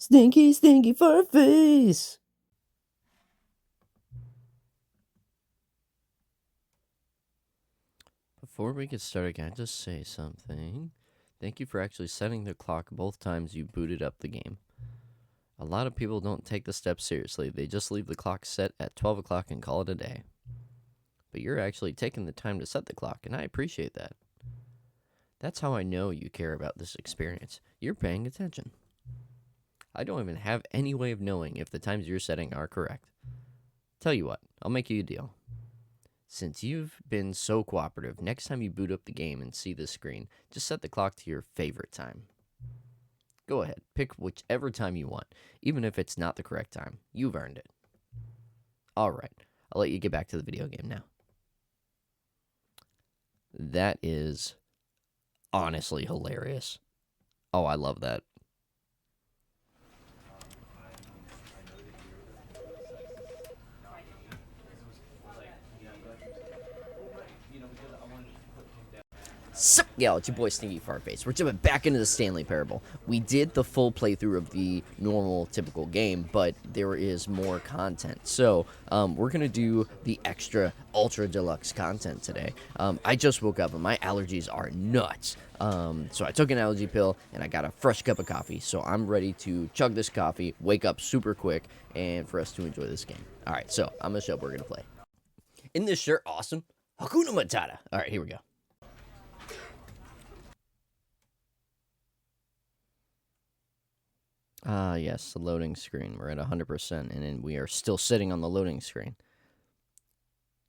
Stinky, stinky fur face. Before we get started, can I just say something? Thank you for actually setting the clock both times you booted up the game. A lot of people don't take the steps seriously. They just leave the clock set at 12 o'clock and call it a day. But you're actually taking the time to set the clock, and I appreciate that. That's how I know you care about this experience. You're paying attention. I don't even have any way of knowing if the times you're setting are correct. Tell you what, I'll make you a deal. Since you've been so cooperative, next time you boot up the game and see this screen, just set the clock to your favorite time. Go ahead, pick whichever time you want, even if it's not the correct time. You've earned it. Alright, I'll let you get back to the video game now. That is honestly hilarious. Oh, I love that. Sup, y'all, it's your boy Stinky Fartface. We're jumping back into the Stanley Parable. We did the full playthrough of the normal, typical game, but there is more content. So, we're going to do the extra, ultra deluxe content today. I just woke up and my allergies are nuts. So I took an allergy pill and I got a fresh cup of coffee. So I'm ready to chug this coffee, wake up super quick, and for us to enjoy this game. Alright, so I'm going to show up. We're going to play. Isn't this shirt awesome? Hakuna Matata. Alright, here we go. Yes, the loading screen. We're at 100%, and then we are still sitting on the loading screen.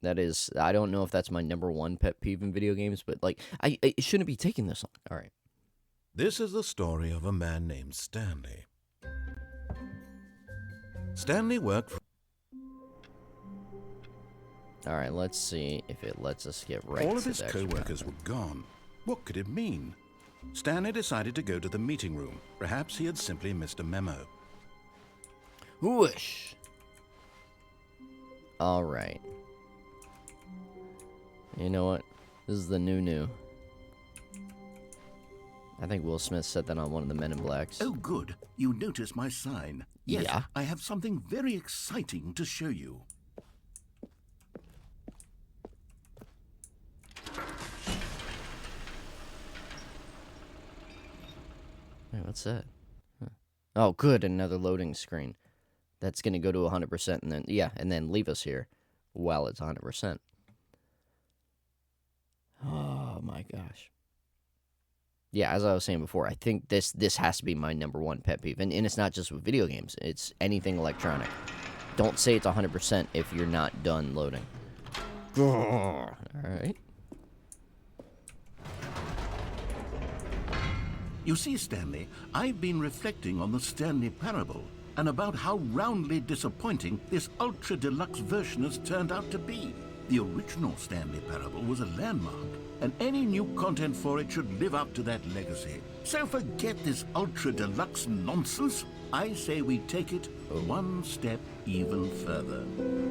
That is, I don't know if that's my #1 pet peeve in video games, but, like, it shouldn't be taking this long. All right. This is the story of a man named Stanley. Stanley worked for... All right, let's see if it lets us get right All of to his the extra co-workers were content. gone. What could it mean? Stanley decided to go to the meeting room. Perhaps he had simply missed a memo. Whoosh. All right. You know what? This is the new. I think Will Smith said that on one of the Men in Blacks. Oh, good. You notice my sign. Yes, Yeah. I have something very exciting to show you. Wait, what's that? Huh. Oh, good, another loading screen. That's going to go to 100% and then, yeah, and then leave us here while it's 100%. Oh, my gosh. Yeah, as I was saying before, I think this has to be my #1 pet peeve. And it's not just with video games. It's anything electronic. Don't say it's 100% if you're not done loading. All right. You see, Stanley, I've been reflecting on the Stanley Parable and about how roundly disappointing this ultra deluxe version has turned out to be. The original Stanley Parable was a landmark, and any new content for it should live up to that legacy. So forget this ultra deluxe nonsense. I say we take it one step even further.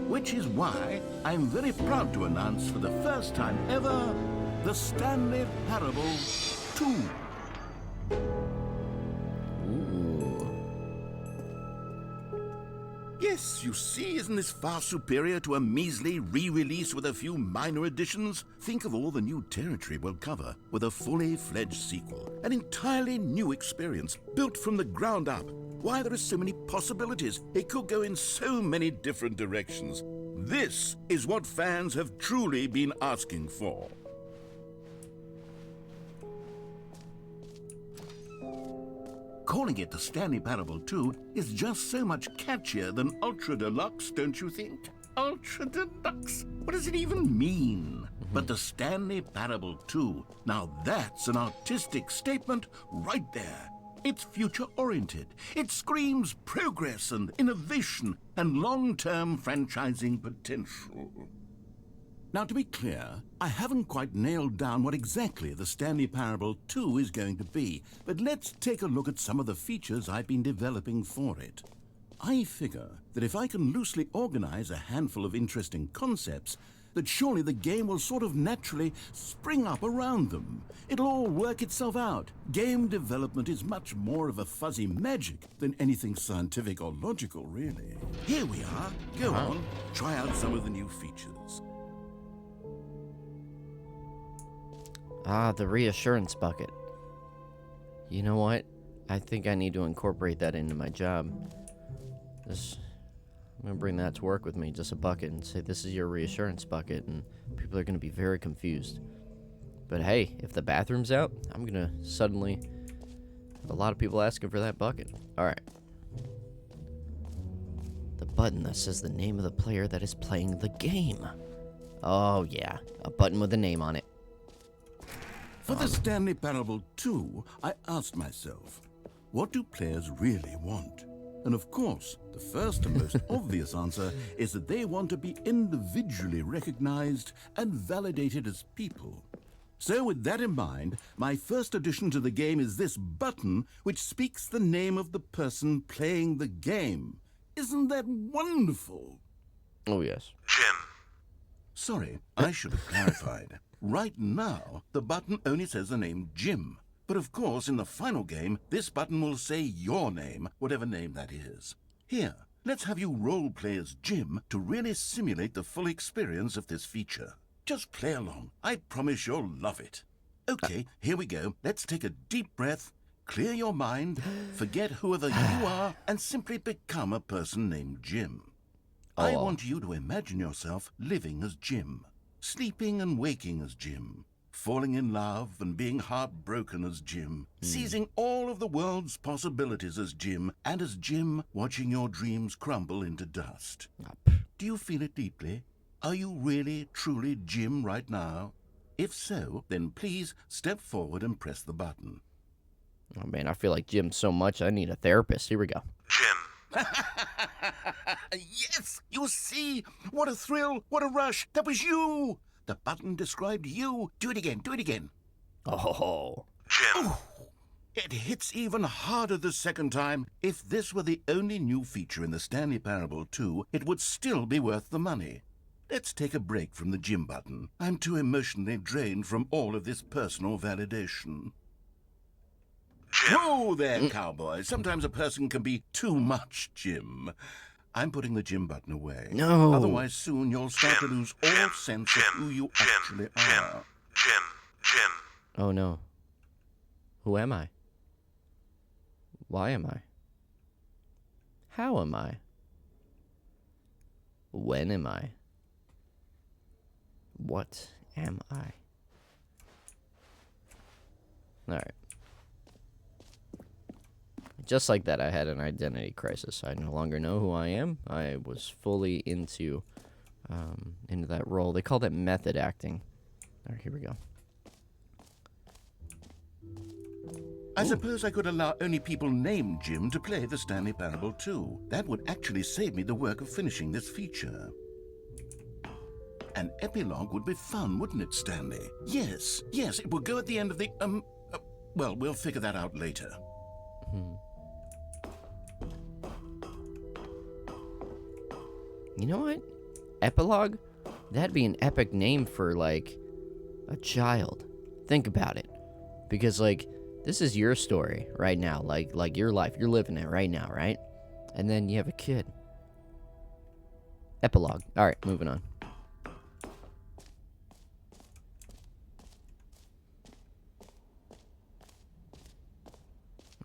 Which is why I'm very proud to announce for the first time ever, the Stanley Parable 2. Ooh. Yes, you see, isn't this far superior to a measly re-release with a few minor additions? Think of all the new territory we'll cover with a fully fledged sequel. An entirely new experience, built from the ground up. Why, there are so many possibilities. It could go in so many different directions. This is what fans have truly been asking for. Calling it the Stanley Parable 2 is just so much catchier than Ultra Deluxe, don't you think? Ultra Deluxe? What does it even mean? But the Stanley Parable 2, now that's an artistic statement right there. It's future-oriented. It screams progress and innovation and long-term franchising potential. Now, to be clear, I haven't quite nailed down what exactly the Stanley Parable 2 is going to be, but let's take a look at some of the features I've been developing for it. I figure that if I can loosely organize a handful of interesting concepts, that surely the game will sort of naturally spring up around them. It'll all work itself out. Game development is much more of a fuzzy magic than anything scientific or logical, really. Here we are. Go on, try out some of the new features. Ah, the reassurance bucket. You know what? I think I need to incorporate that into my job. I'm gonna bring that to work with me, just a bucket, and say this is your reassurance bucket, and people are gonna be very confused. But hey, if the bathroom's out, I'm gonna suddenly have a lot of people asking for that bucket. Alright. The button that says the name of the player that is playing the game. Oh yeah, a button with a name on it. For the Stanley Parable 2, I asked myself, what do players really want? And of course, the first and most obvious answer is that they want to be individually recognized and validated as people. So with that in mind, my first addition to the game is this button which speaks the name of the person playing the game. Isn't that wonderful? Oh yes. Jim. Sorry, I should have clarified. Right now, the button only says the name Jim. But of course, in the final game, this button will say your name, whatever name that is. Here, let's have you role-play as Jim to really simulate the full experience of this feature. Just play along. I promise you'll love it. Okay, here we go. Let's take a deep breath, clear your mind, forget whoever you are, and simply become a person named Jim. I want you to imagine yourself living as Jim. Sleeping and waking as Jim, falling in love and being heartbroken as Jim, seizing all of the world's possibilities as Jim, and as Jim watching your dreams crumble into dust. Do you feel it deeply? Are you really, truly Jim right now? If so, then please step forward and press the button. Oh man, I feel like Jim so much I need a therapist. Here we go. Jim. Yes! You see? What a thrill! What a rush! That was you! The button described you. Do it again, do it again. Oh. Jim. It hits even harder the second time. If this were the only new feature in the Stanley Parable 2, it would still be worth the money. Let's take a break from the Jim button. I'm too emotionally drained from all of this personal validation. Whoa there, cowboy. Sometimes a person can be too much Jim. I'm putting the Jim button away. No. Otherwise, soon you'll start to lose all sense of who you actually are. Jim. Oh no. Who am I? Why am I? How am I? When am I? What am I? Alright. Just like that, I had an identity crisis. I no longer know who I am. I was fully into that role. They call that method acting. Alright, here we go. I suppose I could allow only people named Jim to play the Stanley Parable 2. That would actually save me the work of finishing this feature. An epilogue would be fun, wouldn't it, Stanley? Yes, it would go at the end of the, well, we'll figure that out later. You know what? Epilogue? That'd be an epic name for, like, a child. Think about it. Because, like, this is your story right now. Like your life. You're living it right now, right? And then you have a kid. Epilogue. Alright, moving on.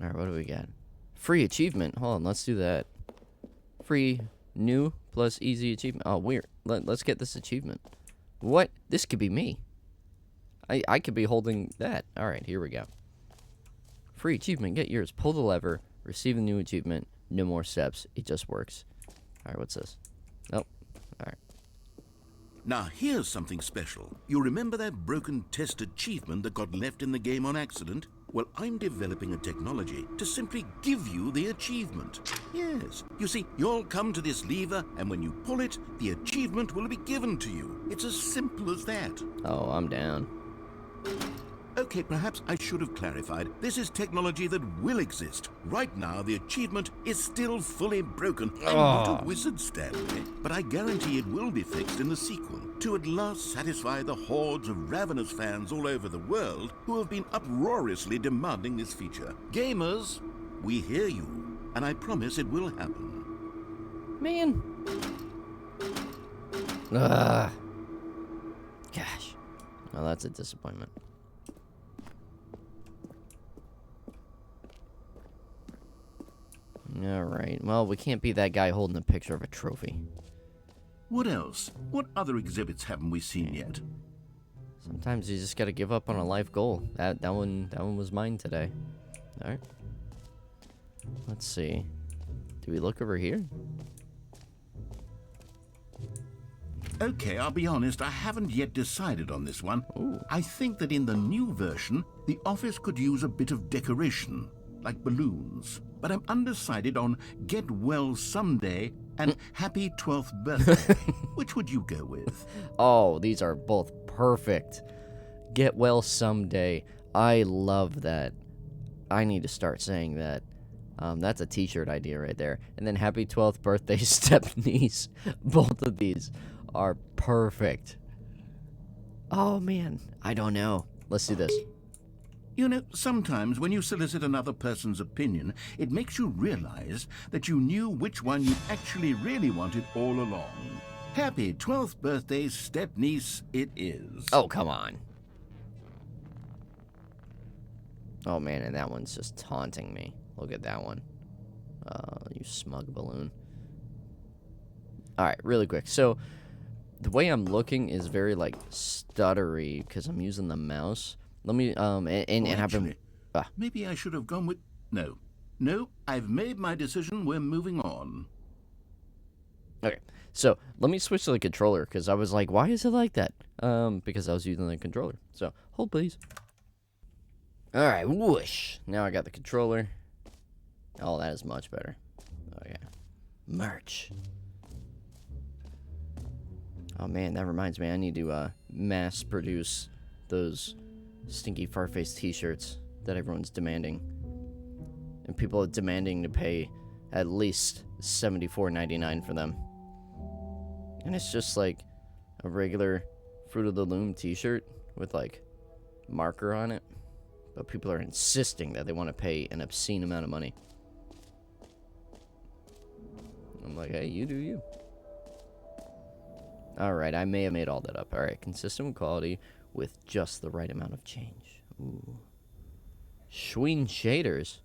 Alright, what do we got? Free achievement. Hold on, let's do that. Free, new, plus easy achievement. Oh, weird. Let's get this achievement. What? This could be me. I could be holding that. Alright, here we go. Free achievement. Get yours. Pull the lever. Receive the new achievement. No more steps. It just works. Alright, what's this? Oh, alright. Now, here's something special. You remember that broken test achievement that got left in the game on accident? Well, I'm developing a technology to simply give you the achievement. Yes. You see, you'll come to this lever, and when you pull it, the achievement will be given to you. It's as simple as that. Oh, I'm down. Okay, perhaps I should have clarified. This is technology that will exist. Right now, the achievement is still fully broken. I'm not a wizard, Stanley, but I guarantee it will be fixed in the sequel to at last satisfy the hordes of ravenous fans all over the world who have been uproariously demanding this feature. Gamers, we hear you, and I promise it will happen. Man. Ugh. Gosh. Well, that's a disappointment. Alright. Well, we can't be that guy holding a picture of a trophy. What else? What other exhibits haven't we seen yet? Sometimes you just gotta give up on a life goal. That one was mine today. Alright. Let's see. Do we look over here? Okay, I'll be honest, I haven't yet decided on this one. Ooh. I think that in the new version, the office could use a bit of decoration, like balloons. But I'm undecided on Get Well Someday and Happy 12th Birthday. Which would you go with? Oh, these are both perfect. Get well someday. I love that. I need to start saying that. That's a t-shirt idea right there. And then happy 12th birthday, step-niece. Both of these are perfect. Oh, man. I don't know. Let's do this. You know, sometimes when you solicit another person's opinion, it makes you realize that you knew which one you actually really wanted all along. Happy 12th birthday, step-niece it is. Oh, come on. Oh, man, and that one's just taunting me. Look at that one. You smug balloon. Alright, really quick. So, the way I'm looking is very, like, stuttery, because I'm using the mouse. Let me, and I've been... Maybe I should have gone with... No, I've made my decision. We're moving on. Okay, so, let me switch to the controller, because I was like, why is it like that? Because I was using the controller. So, hold please. Alright, whoosh. Now I got the controller. Oh, that is much better. Okay. Merch. Oh, man, that reminds me. I need to mass produce those stinky far-faced t-shirts that everyone's demanding. And people are demanding to pay at least $74.99 for them. And it's just like a regular Fruit of the Loom t-shirt with, like, marker on it. But people are insisting that they want to pay an obscene amount of money. I'm like, hey, you do you. Alright, I may have made all that up. Alright, consistent with quality with just the right amount of change. Ooh. Schween shaders.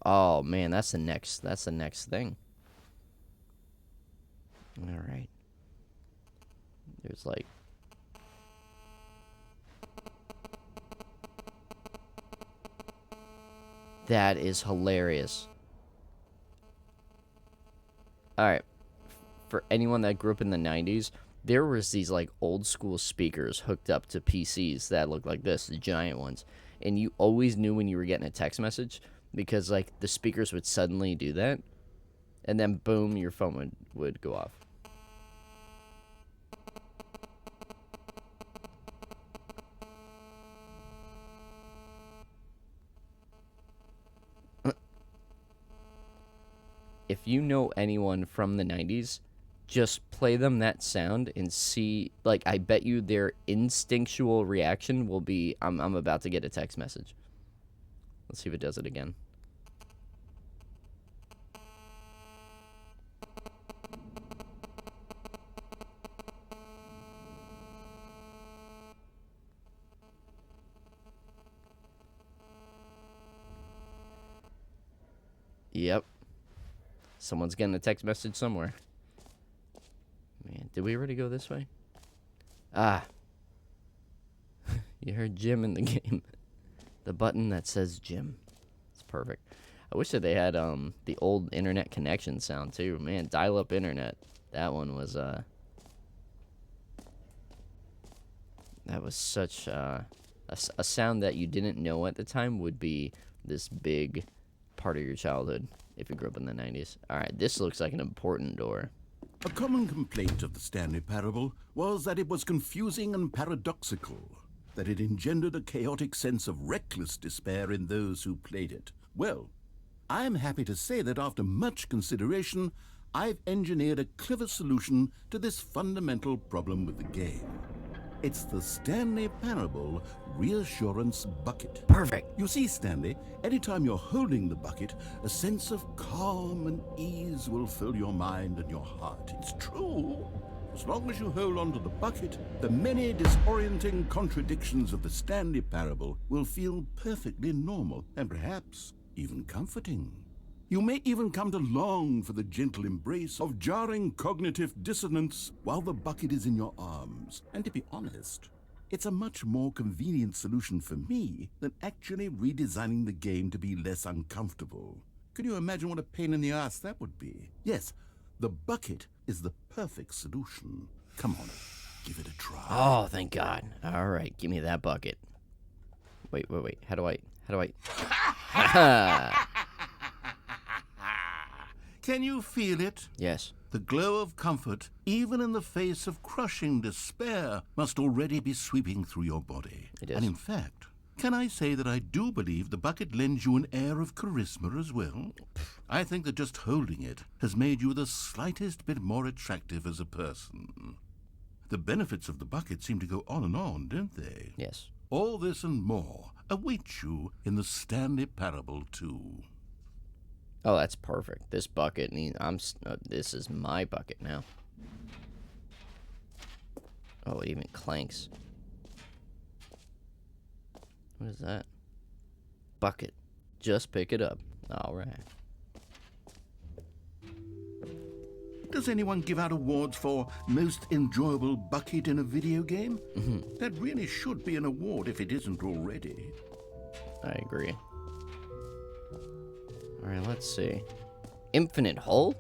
Oh man, that's the next thing. Alright. There's like that is hilarious. Alright, for anyone that grew up in the 90s, there was these, like, old school speakers hooked up to PCs that looked like this, the giant ones. And you always knew when you were getting a text message because, like, the speakers would suddenly do that. And then, boom, your phone would go off. If you know anyone from the 90s, just play them that sound and see, like, I bet you their instinctual reaction will be, I'm about to get a text message. Let's see if it does it again. Yep. Someone's getting a text message somewhere. Man, did we already go this way? Ah. You heard Jim in the game. The button that says Jim. It's perfect. I wish that they had the old internet connection sound too. Man, dial-up internet. That one was that was such a sound that you didn't know at the time would be this big part of your childhood if you grew up in the 90s. Alright, this looks like an important door. A common complaint of the Stanley Parable was that it was confusing and paradoxical. that it engendered a chaotic sense of reckless despair in those who played it. Well, I'm happy to say that after much consideration, I've engineered a clever solution to this fundamental problem with the game. It's the Stanley Parable Reassurance Bucket. Perfect. You see, Stanley, anytime you're holding the bucket, a sense of calm and ease will fill your mind and your heart. It's true. As long as you hold on to the bucket, the many disorienting contradictions of the Stanley Parable will feel perfectly normal and perhaps even comforting. You may even come to long for the gentle embrace of jarring cognitive dissonance while the bucket is in your arms. And to be honest, it's a much more convenient solution for me than actually redesigning the game to be less uncomfortable. Can you imagine what a pain in the ass that would be? Yes, the bucket is the perfect solution. Come on, give it a try. Oh, thank God. All right, give me that bucket. Wait. How do I? Can you feel it? Yes. The glow of comfort, even in the face of crushing despair, must already be sweeping through your body. It is. And in fact, can I say that I do believe the bucket lends you an air of charisma as well? I think that just holding it has made you the slightest bit more attractive as a person. The benefits of the bucket seem to go on, don't they? Yes. All this and more await you in the Stanley Parable 2. Oh, that's perfect. This bucket, this is my bucket now. Oh, it even clanks. What is that? Bucket. Just pick it up. All right. Does anyone give out awards for most enjoyable bucket in a video game? That really should be an award if it isn't already. I agree. All right, let's see. Infinite hole?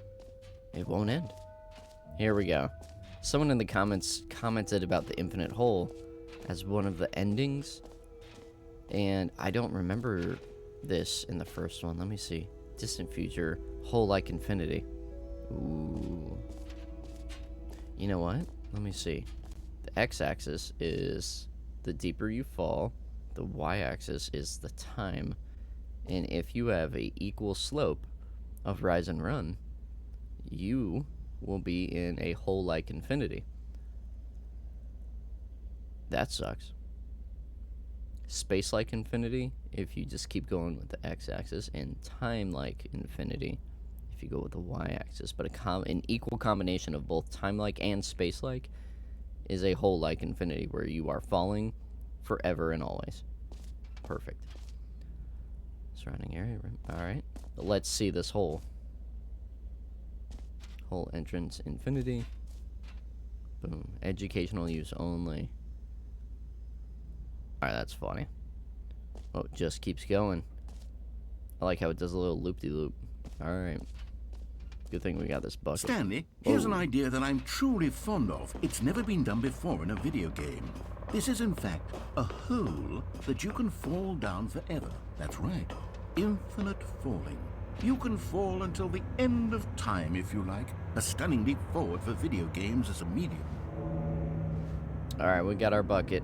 It won't end. Here we go. Someone in the comments commented about the infinite hole as one of the endings. And I don't remember this in the first one. Let me see. Distant future. Hole like infinity. Ooh. You know what? Let me see. The x-axis is the deeper you fall. The y-axis is the time. And if you have a equal slope of rise and run, you will be in a hole like infinity. That sucks. Space like infinity, if you just keep going with the x-axis, and time like infinity, if you go with the y-axis. But an equal combination of both time like and space like is a hole like infinity, where you are falling forever and always. Perfect. Surrounding area. Alright. Let's see this hole. Hole entrance infinity. Boom. Educational use only. Alright, that's funny. Oh, it just keeps going. I like how it does a little loop-de-loop. Alright. Good thing we got this bucket. Stanley, here's an idea that I'm truly fond of. It's never been done before in a video game. This is, in fact, a hole that you can fall down forever. That's right. Infinite falling. You can fall until the end of time, if you like. A stunning leap forward for video games as a medium. Alright, we got our bucket.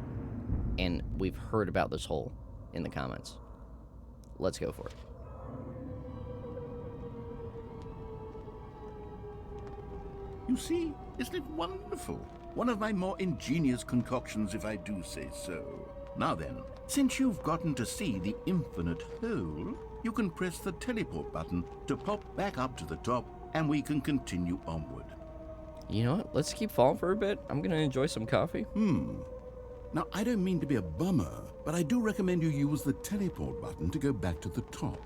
And we've heard about this hole in the comments. Let's go for it. You see, isn't it wonderful? One of my more ingenious concoctions, if I do say so. Now then, since you've gotten to see the infinite hole, you can press the teleport button to pop back up to the top, and we can continue onward. You know what? Let's keep falling for a bit. I'm gonna enjoy some coffee. Now, I don't mean to be a bummer, but I do recommend you use the teleport button to go back to the top.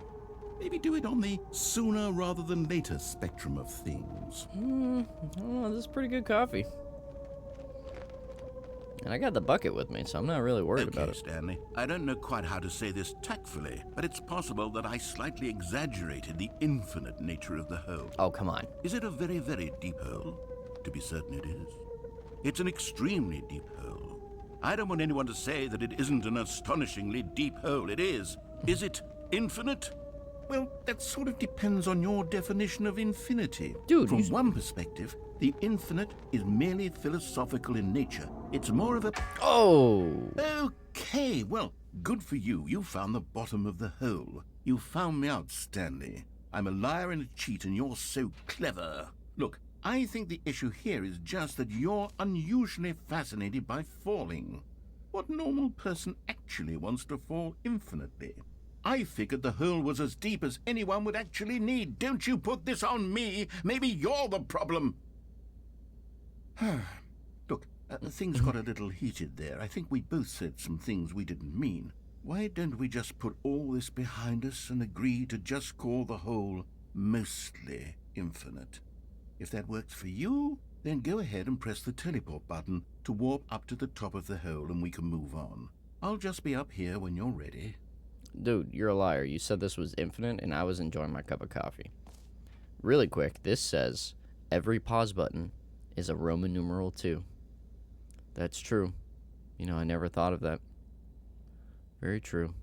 Maybe do it on the sooner rather than later spectrum of things. Oh, this is pretty good coffee. And I got the bucket with me, so I'm not really worried about it. Stanley. I don't know quite how to say this tactfully, but it's possible that I slightly exaggerated the infinite nature of the hole. Oh, come on. Is it a very, very deep hole? To be certain it is. It's an extremely deep hole. I don't want anyone to say that it isn't an astonishingly deep hole. It is. Is it infinite? Well, that sort of depends on your definition of infinity. Dude, From one perspective, the infinite is merely philosophical in nature. It's more of a... Oh! Okay, well, good for you. You found the bottom of the hole. You found me out, Stanley. I'm a liar and a cheat, and you're so clever. Look, I think the issue here is just that you're unusually fascinated by falling. What normal person actually wants to fall infinitely? I figured the hole was as deep as anyone would actually need. Don't you put this on me. Maybe you're the problem. Look, things got a little heated there. I think we both said some things we didn't mean. Why don't we just put all this behind us and agree to just call the hole mostly infinite? If that works for you, then go ahead and press the teleport button to warp up to the top of the hole and we can move on. I'll just be up here when you're ready. Dude, you're a liar. You said this was infinite, and I was enjoying my cup of coffee. Really quick, this says every pause button is a Roman numeral 2. That's true. You know, I never thought of that. Very true.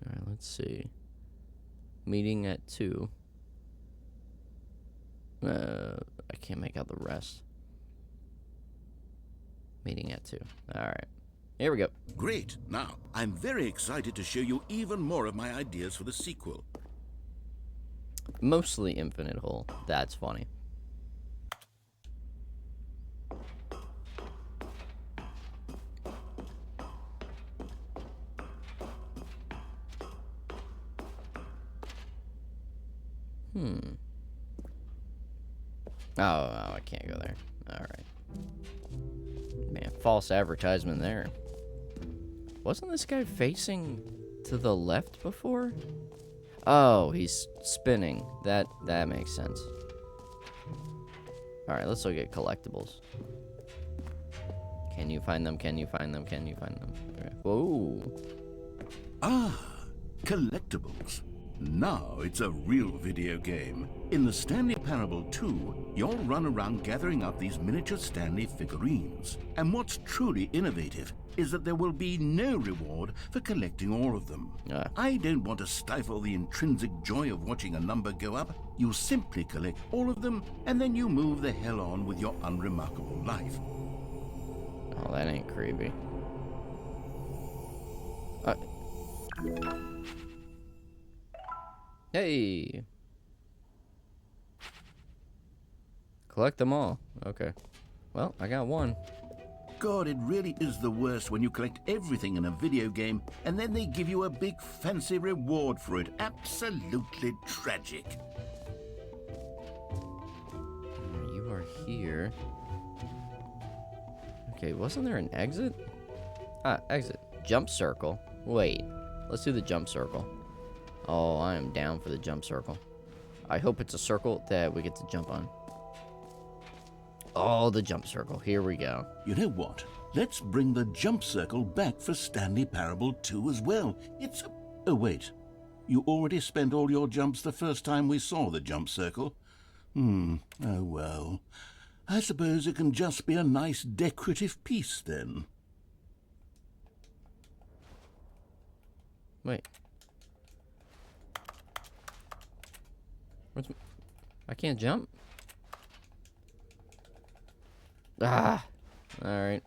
Alright, let's see. Meeting at 2. I can't make out the rest. Meeting at 2. Alright. Here we go. Great. Now, I'm very excited to show you even more of my ideas for the sequel. Mostly infinite hole. That's funny. Oh, I can't go there. Alright. Man, false advertisement there. Wasn't this guy facing to the left before? Oh, he's spinning. That makes sense. Alright, let's look at collectibles. Can you find them? Can you find them? Can you find them? Okay. Whoa. Ah, collectibles. Now it's a real video game. In the Stanley Parable 2, you'll run around gathering up these miniature Stanley figurines. And what's truly innovative is that there will be no reward for collecting all of them. I don't want to stifle the intrinsic joy of watching a number go up. You simply collect all of them, and then you move the hell on with your unremarkable life. Oh, that ain't creepy. Hey! Collect them all. Okay. Well, I got one. God, it really is the worst when you collect everything in a video game and then they give you a big fancy reward for it. Absolutely tragic. You are here. Okay, wasn't there an exit? Exit. Jump circle. Wait. Let's do the jump circle. Oh, I am down for the jump circle. I hope it's a circle that we get to jump on. Oh, the jump circle. Here we go. You know what? Let's bring the jump circle back for Stanley Parable 2 as well. It's a... Oh, wait. You already spent all your jumps the first time we saw the jump circle? Oh, well. I suppose it can just be a nice decorative piece, then. Wait. I can't jump? Ah! Alright.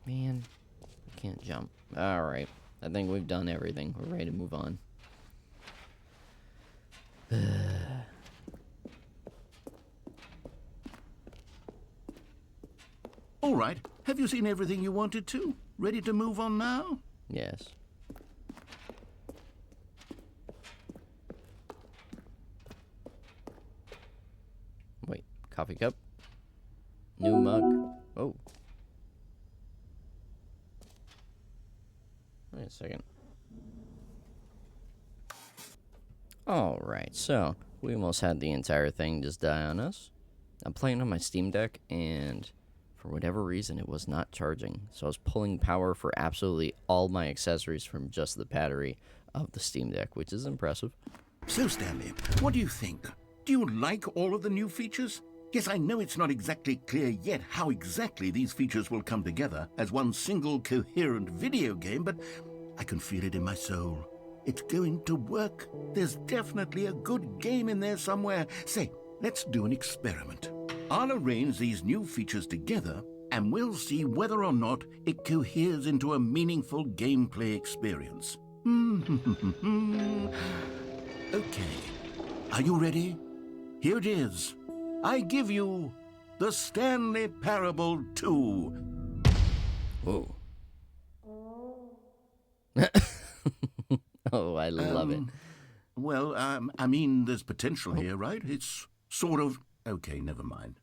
Man, I can't jump. Alright. I think we've done everything. We're ready to move on. All right. Have you seen everything you wanted to? Ready to move on now? Yes. Wait, coffee cup? New mug? Oh. Wait a second. Alright, so we almost had the entire thing just die on us. I'm playing on my Steam Deck, and for whatever reason, it was not charging. So I was pulling power for absolutely all my accessories from just the battery of the Steam Deck, which is impressive. So, Stanley, what do you think? Do you like all of the new features? Yes, I know it's not exactly clear yet how exactly these features will come together as one single coherent video game, but I can feel it in my soul. It's going to work. There's definitely a good game in there somewhere. Say, let's do an experiment. I'll arrange these new features together, and we'll see whether or not it coheres into a meaningful gameplay experience. Okay, are you ready? Here it is. I give you the Stanley Parable 2. Whoa. Oh, I love it. Well, I mean, there's potential here, right? It's sort of... Okay, never mind.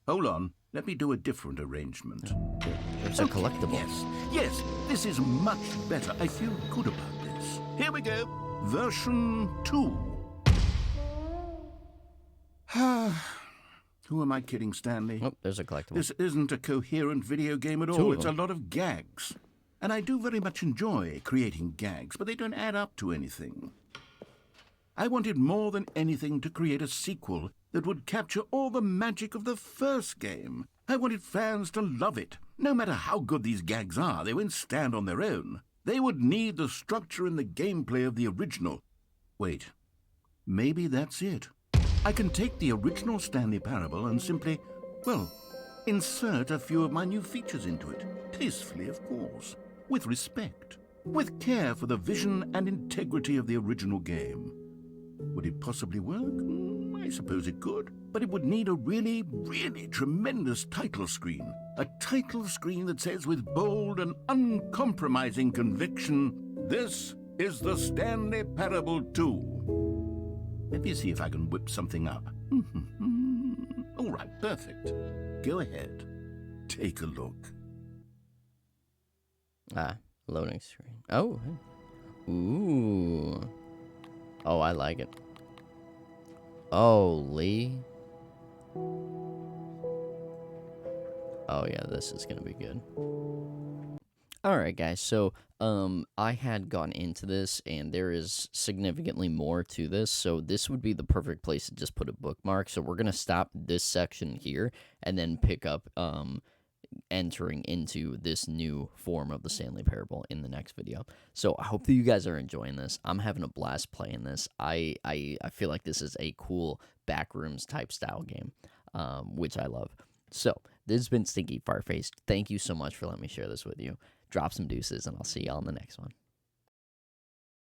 Hold on. Let me do a different arrangement. It's a collectible. Yes, this is much better. I feel good about this. Here we go. Version 2. Who am I kidding, Stanley? Oh, there's a collectible. This isn't a coherent video game at all. It's a lot of gags. And I do very much enjoy creating gags, but they don't add up to anything. I wanted more than anything to create a sequel that would capture all the magic of the first game. I wanted fans to love it. No matter how good these gags are, they won't stand on their own. They would need the structure and the gameplay of the original. Wait, maybe that's it. I can take the original Stanley Parable and simply, well, insert a few of my new features into it. Tastefully, of course. With respect. With care for the vision and integrity of the original game. Would it possibly work? I suppose it could. But it would need a really, really tremendous title screen. A title screen that says with bold and uncompromising conviction, "This is the Stanley Parable 2." Let me see if I can whip something up. All right, perfect. Go ahead. Take a look. Loading screen. Oh. Ooh. Oh, I like it. Oh, Lee. Oh, yeah, this is going to be good. Alright, guys, so, I had gone into this, and there is significantly more to this, so this would be the perfect place to just put a bookmark, so we're going to stop this section here, and then pick up, entering into this new form of the Stanley Parable in the next video. So I hope that you guys are enjoying this. I'm having a blast playing this. I feel like this is a cool backrooms type style game, which I love. So this has been Stinky Farface. Thank you so much for letting me share this with you. Drop some deuces, and I'll see y'all in the next one.